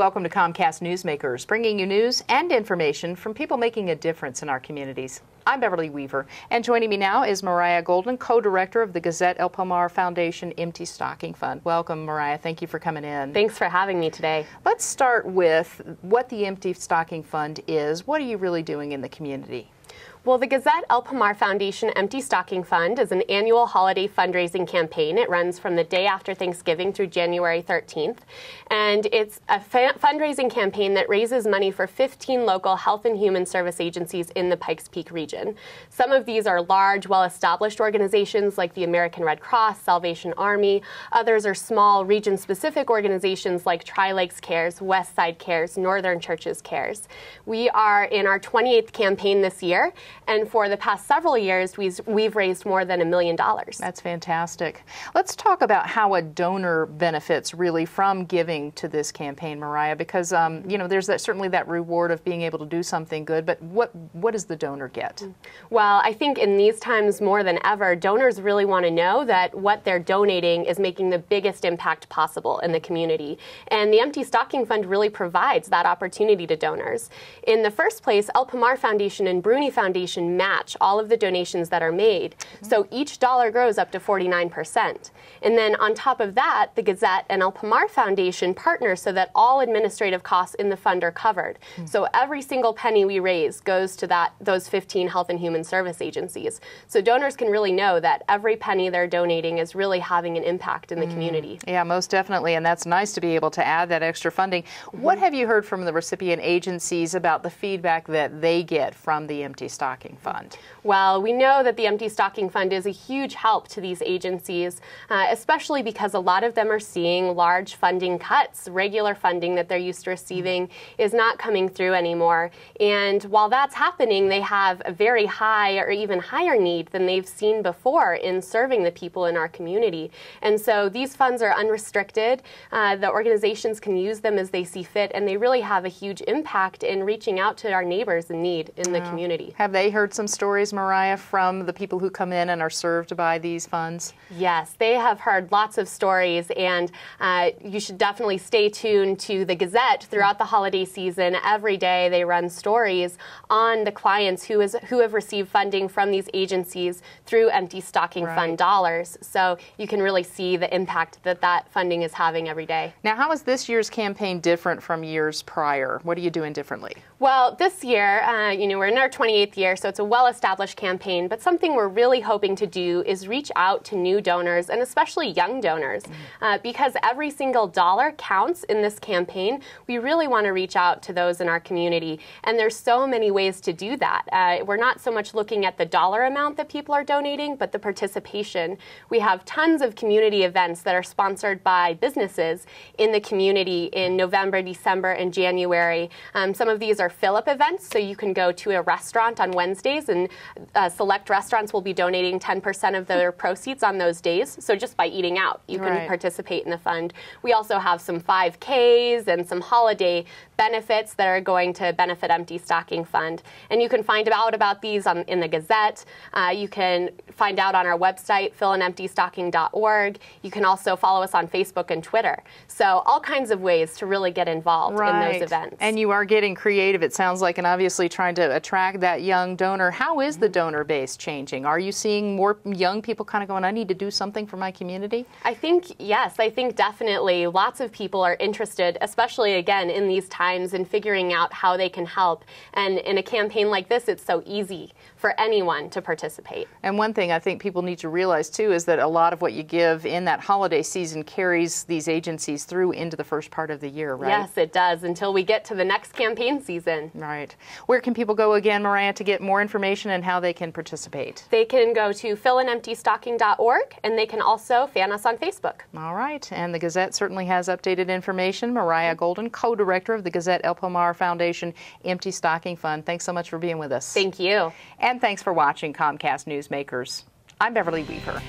welcome to Comcast Newsmakers, bringing you news and information from people making a difference in our communities. I'm Beverly Weaver, and joining me now is Mariah Golden, co-director of the Gazette El Palmar Foundation Empty Stocking Fund. Welcome, Mariah. Thank you for coming in. Thanks for having me today. Let's start with what the Empty Stocking Fund is. What are you really doing in the community? Well, the Gazette El Palmar Foundation Empty Stocking Fund is an annual holiday fundraising campaign. It runs from the day after Thanksgiving through January 13th. And it's a fundraising campaign that raises money for 15 local health and human service agencies in the Pikes Peak region. Some of these are large, well-established organizations like the American Red Cross, Salvation Army. Others are small, region-specific organizations like Tri-Lakes Cares, West Side Cares, Northern Churches Cares. We are in our 28th campaign this year. And for the past several years, we've raised more than $1 million. That's fantastic. Let's talk about how a donor benefits really from giving to this campaign, Mariah, because you know, there's certainly that reward of being able to do something good, but what does the donor get? Well, I think in these times more than ever, donors really want to know that what they're donating is making the biggest impact possible in the community. And the Empty Stocking Fund really provides that opportunity to donors. In the first place, El Palmar Foundation and Bruni Foundation match all of the donations that are made. So each dollar grows up to 49%. And then on top of that, the Gazette and El Palmar Foundation partner so that all administrative costs in the fund are covered. So every single penny we raise goes to those 15 health and human service agencies. So donors can really know that every penny they're donating is really having an impact in the community. Yeah, most definitely. And that's nice to be able to add that extra funding. What have you heard from the recipient agencies about the feedback that they get from the Empty Stocking Fund? Well, we know that the Empty Stocking Fund is a huge help to these agencies, especially because a lot of them are seeing large funding cuts. Regular funding that they're used to receiving is not coming through anymore. And while that's happening, they have a very high or even higher need than they've seen before in serving the people in our community. And so these funds are unrestricted. The organizations can use them as they see fit, and they really have a huge impact in reaching out to our neighbors in need in the community. Have they heard some stories, Mariah, from the people who come in and are served by these funds? Yes, they have heard lots of stories, and you should definitely stay tuned to the Gazette throughout the holiday season. Every day they run stories on the clients who have received funding from these agencies through Empty Stocking Fund dollars. So you can really see the impact that funding is having every day. Now, how is this year's campaign different from years prior? What are you doing differently? Well, this year, you know, we're in our 28th year, so it's a well-established campaign, but something we're really hoping to do is reach out to new donors, and especially young donors. Because every single dollar counts in this campaign, we really want to reach out to those in our community, and there's so many ways to do that. We're not so much looking at the dollar amount that people are donating, but the participation. We have tons of community events that are sponsored by businesses in the community in November, December, and January. Some of these are fill-up events, so you can go to a restaurant on Wednesdays, and select restaurants will be donating 10% of their proceeds on those days. So just by eating out, you can participate in the fund. We also have some 5Ks and some holiday benefits that are going to benefit Empty Stocking Fund. And you can find out about these in the Gazette. You can find out on our website, fillanemptystocking.org. You can also follow us on Facebook and Twitter. So all kinds of ways to really get involved in those events. And you are getting creative, it sounds like, and obviously trying to attract that young donor. How is the donor base changing? Are you seeing more young people kind of going, I need to do something for my community? I think, yes, I think definitely lots of people are interested, especially, again, in these times, in figuring out how they can help. And in a campaign like this, it's so easy for anyone to participate. And one thing I think people need to realize, too, is that a lot of what you give in that holiday season carries these agencies through into the first part of the year, right? Yes, it does, until we get to the next campaign season. Right. Where can people go again, Mariah, to get more information and how they can participate? They can go to fillanemptystocking.org, and they can also fan us on Facebook. All right. And the Gazette certainly has updated information. Mariah Golden, co-director of the Gazette El Palmar Foundation Empty Stocking Fund. Thanks so much for being with us. Thank you. And thanks for watching Comcast Newsmakers. I'm Beverly Weaver.